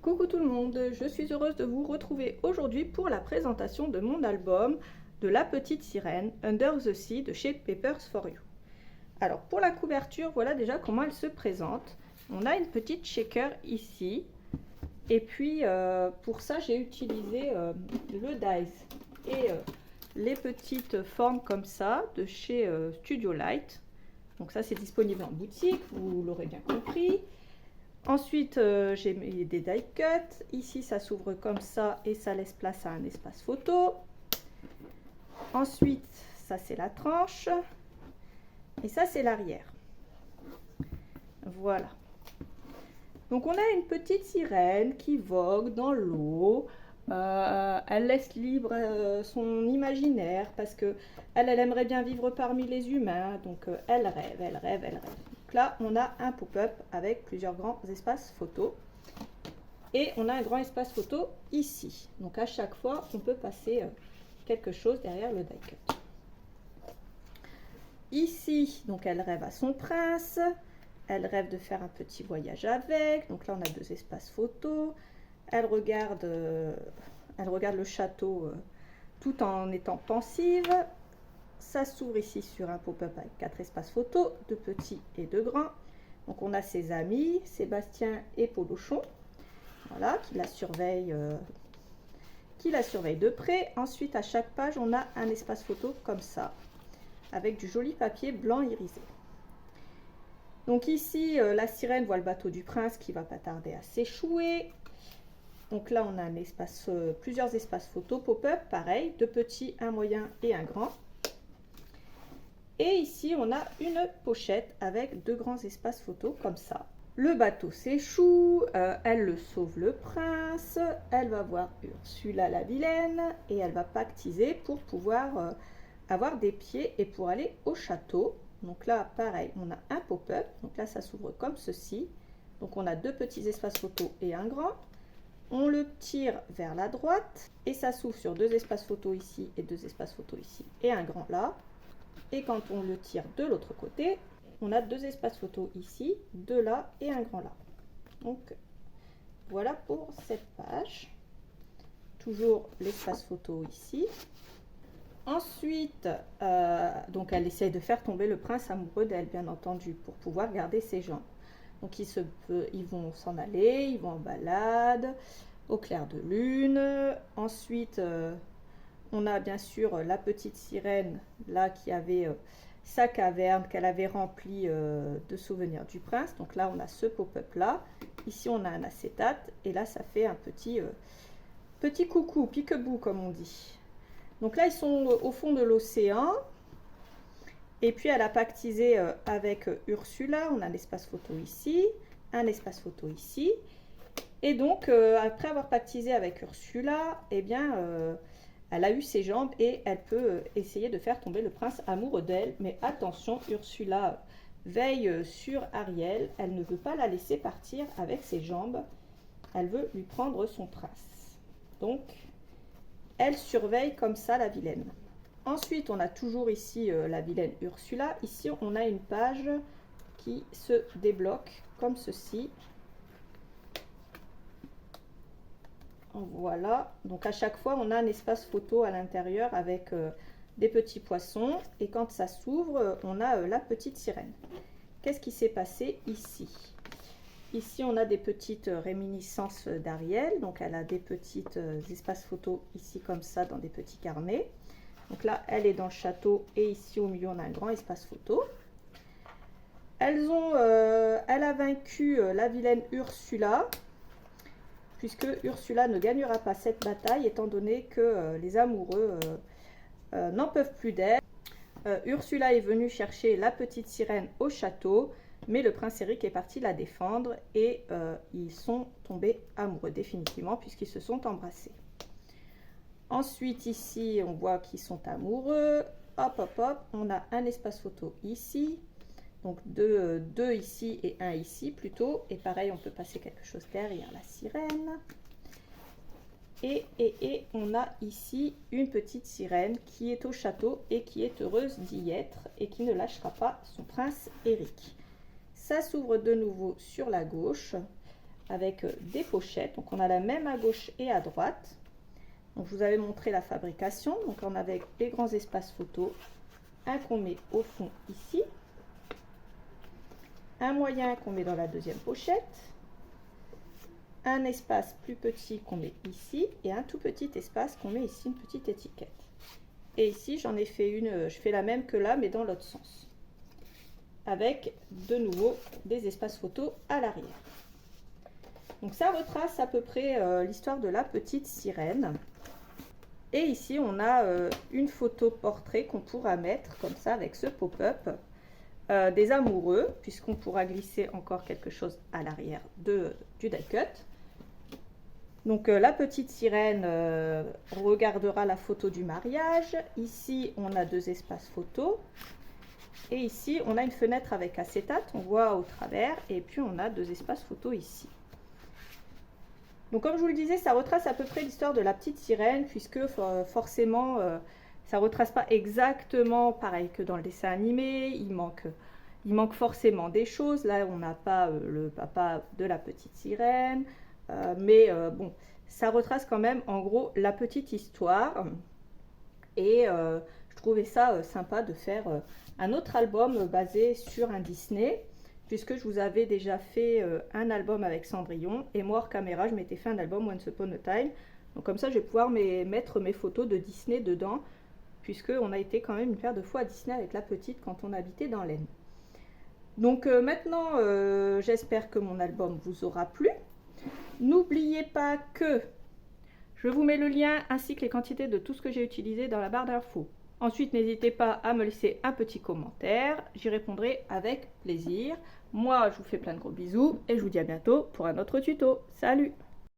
Coucou tout le monde, je suis heureuse de vous retrouver aujourd'hui pour la présentation de mon album de La Petite Sirène, Under the Sea de chez Papers for You. Alors pour la couverture, voilà déjà comment elle se présente. On a une petite shaker ici, et puis pour ça j'ai utilisé le dies et les petites formes comme ça de chez Studio Light. Donc ça c'est disponible en boutique, vous l'aurez bien compris. Ensuite, j'ai mis des die cuts. Ici, ça s'ouvre comme ça et ça laisse place à un espace photo. Ensuite, ça c'est la tranche. Et ça c'est l'arrière. Voilà. Donc on a une petite sirène qui vogue dans l'eau. Elle laisse libre son imaginaire parce que elle aimerait bien vivre parmi les humains. Donc elle rêve, elle rêve, elle rêve. Donc là, on a un pop-up avec plusieurs grands espaces photos. Et on a un grand espace photo ici. Donc à chaque fois, on peut passer quelque chose derrière le die cut. Ici, donc elle rêve à son prince. Elle rêve de faire un petit voyage avec. Donc là, on a deux espaces photos. Elle regarde le château tout en étant pensive. Ça s'ouvre ici sur un pop-up avec 4 espaces photos, de petits et de grands. Donc on a ses amis, Sébastien et Polochon, voilà, qui la surveillent de près. Ensuite, à chaque page, on a un espace photo comme ça, avec du joli papier blanc irisé. Donc ici, la sirène voit le bateau du prince qui va pas tarder à s'échouer. Donc là, on a un espace, plusieurs espaces photos pop-up, pareil, deux petits, un moyen et un grand. Et ici, on a une pochette avec deux grands espaces photos comme ça. Le bateau s'échoue, elle le sauve le prince, elle va voir Ursula la vilaine et elle va pactiser pour pouvoir avoir des pieds et pour aller au château. Donc là, pareil, on a un pop-up. Donc là, ça s'ouvre comme ceci. Donc on a deux petits espaces photos et un grand. On le tire vers la droite et ça s'ouvre sur deux espaces photos ici et deux espaces photos ici et un grand là. Et quand on le tire de l'autre côté, on a deux espaces photos ici, deux là et un grand là. Donc voilà pour cette page. Toujours l'espace photo ici. Ensuite, donc elle essaye de faire tomber le prince amoureux d'elle, bien entendu, pour pouvoir garder ses jambes. Donc ils vont s'en aller, ils vont en balade, au clair de lune. Ensuite, on a bien sûr la petite sirène là qui avait sa caverne qu'elle avait remplie de souvenirs du prince. Donc là, on a ce pop-up là. Ici, on a un acétate et là, ça fait un petit coucou, pique-bout comme on dit. Donc là, ils sont au fond de l'océan. Et puis, elle a pactisé avec Ursula. On a l'espace photo ici, un espace photo ici. Et donc, après avoir pactisé avec Ursula, eh bien, elle a eu ses jambes et elle peut essayer de faire tomber le prince amoureux d'elle. Mais attention, Ursula veille sur Ariel. Elle ne veut pas la laisser partir avec ses jambes. Elle veut lui prendre son prince. Donc, elle surveille comme ça la vilaine. Ensuite, on a toujours ici la vilaine Ursula. Ici, on a une page qui se débloque comme ceci. Voilà, donc à chaque fois on a un espace photo à l'intérieur avec des petits poissons et quand ça s'ouvre on a la petite sirène. Qu'est-ce qui s'est passé ici? Ici on a des petites réminiscences d'Ariel, donc elle a des petits espaces photo ici comme ça dans des petits carnets. Donc là elle est dans le château et ici au milieu on a un grand espace photo. Elle a vaincu la vilaine Ursula, puisque Ursula ne gagnera pas cette bataille étant donné que les amoureux n'en peuvent plus d'elle. Ursula est venue chercher la petite sirène au château, mais le prince Eric est parti la défendre et ils sont tombés amoureux définitivement puisqu'ils se sont embrassés. Ensuite ici on voit qu'ils sont amoureux. Hop hop hop, on a un espace photo ici. Donc deux ici et un ici plutôt. Et pareil, on peut passer quelque chose derrière la sirène. Et on a ici une petite sirène qui est au château et qui est heureuse d'y être et qui ne lâchera pas son prince Eric. Ça s'ouvre de nouveau sur la gauche avec des pochettes. Donc on a la même à gauche et à droite. Donc je vous avais montré la fabrication. Donc on a avec les grands espaces photo, un qu'on met au fond ici, un moyen qu'on met dans la deuxième pochette, un espace plus petit qu'on met ici et un tout petit espace qu'on met ici, une petite étiquette. Et ici j'en ai fait une, je fais la même que là mais dans l'autre sens, avec de nouveau des espaces photo à l'arrière. Donc ça retrace à peu près l'histoire de la petite sirène. Et ici on a une photo portrait qu'on pourra mettre comme ça avec ce pop-up des amoureux, puisqu'on pourra glisser encore quelque chose à l'arrière du die cut. Donc la petite sirène regardera la photo du mariage. Ici on a deux espaces photo et ici on a une fenêtre avec acétate, on voit au travers, et puis on a deux espaces photo ici. Donc comme je vous le disais, ça retrace à peu près l'histoire de la petite sirène, puisque forcément ça retrace pas exactement pareil que dans le dessin animé, il manque forcément des choses. Là on n'a pas le papa de la petite sirène, mais bon, ça retrace quand même en gros la petite histoire. Et je trouvais ça sympa de faire un autre album basé sur un Disney, puisque je vous avais déjà fait un album avec Cendrillon, et moi hors caméra je m'étais fait un album Once Upon a Time. Donc comme ça je vais pouvoir mettre mes photos de Disney dedans, puisque on a été quand même une paire de fois à Disney avec la petite quand on habitait dans l'Aisne. Donc maintenant j'espère que mon album vous aura plu. N'oubliez pas que je vous mets le lien ainsi que les quantités de tout ce que j'ai utilisé dans la barre d'infos. Ensuite, n'hésitez pas à me laisser un petit commentaire, j'y répondrai avec plaisir. Moi, je vous fais plein de gros bisous et je vous dis à bientôt pour un autre tuto. Salut!